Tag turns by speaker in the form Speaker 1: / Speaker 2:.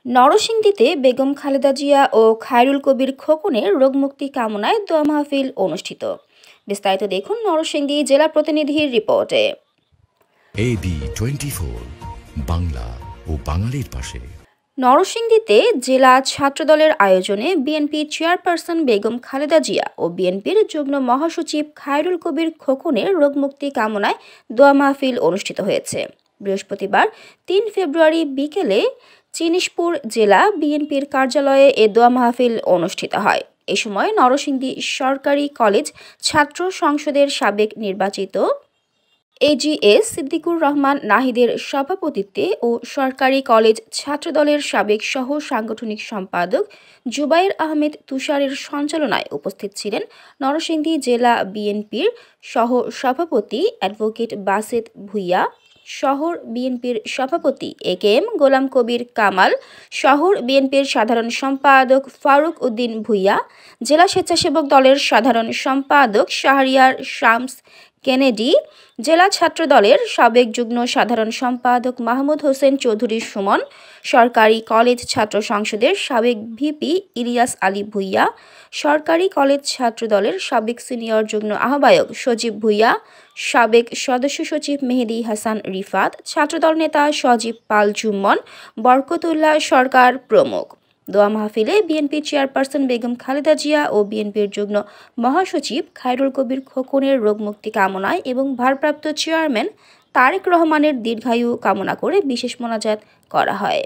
Speaker 1: নরসিংদীতে বেগম খালেদা জিয়া ও খায়রুল কবির খোকনের রোগমুক্তি কামনায় দোয়া মাহফিল অনুষ্ঠিত। বিস্তারিত দেখুন নরসিংদী জেলা প্রতিনিধির রিপোর্টে।
Speaker 2: AB24 বাংলা ও বাঙালির পাশে।
Speaker 1: নরসিংদীতে জেলা ছাত্রদলের আয়োজনে বিএনপি চেয়ারপারসন বেগম খালেদা জিয়া ও বিএনপির যুগ্ম মহাসচিব খায়রুল কবির খোকনের রোগমুক্তি কামনায় দোয়া মাহফিল অনুষ্ঠিত হয়েছে। বৃহস্পতিবার ৩ ফেব্রুয়ারি বিকেলে চিনিশপুর জেলা বিএনপির কার্যালয়ে এ দোয়া মাহফিল অনুষ্ঠিত হয়। এ সময় নরসিংদী সরকারি কলেজ ছাত্র সংসদের সাবেক নির্বাচিত এজিএস সিদ্দিকুর রহমান নাহিদের সভাপতিত্বে ও সরকারি কলেজ ছাত্রদলের সাবেক সহ সাংগঠনিক সম্পাদক জুবায়ের আহমেদ তুষারের সঞ্চালনায় উপস্থিত ছিলেন নরসিংদী জেলা বিএনপির সহ সভাপতি অ্যাডভোকেট বাসেত ভূঁইয়া, শহর বিএনপির সভাপতি একেএম গোলাম কবির কামাল, শহর বিএনপির সাধারণ সম্পাদক ফারুক উদ্দিন ভূঁইয়া, জেলা স্বেচ্ছাসেবক দলের সাধারণ সম্পাদক শাহরিয়ার শামস কেনেডি, জেলা ছাত্র দলের সাবেক যুগ্ম সাধারণ সম্পাদক মাহমুদ হোসেন চৌধুরী সুমন, সরকারি কলেজ ছাত্র সংসদের সাবেক ভিপি ইলিয়াস আলী ভূঁইয়া, সরকারি কলেজ ছাত্র দলের সাবেক সিনিয়র যুগ্ম আহ্বায়ক সজীব ভূঁইয়া, সাবেক সদস্য সচিব মেহেদী হাসান রিফাত, ছাত্রদল নেতা সজীব পাল জুম্মন, বরকতুল্লাহ সরকার প্রমুখ। দোয়া মাহফিলে বিএনপি চেয়ারপারসন বেগম খালেদা জিয়া ও বিএনপির যুগ্ম মহাসচিব খায়রুল কবির খোকনের রোগমুক্তি কামনায় এবং ভারপ্রাপ্ত চেয়ারম্যান তারেক রহমানের দীর্ঘায়ু কামনা করে বিশেষ মোনাজাত করা হয়।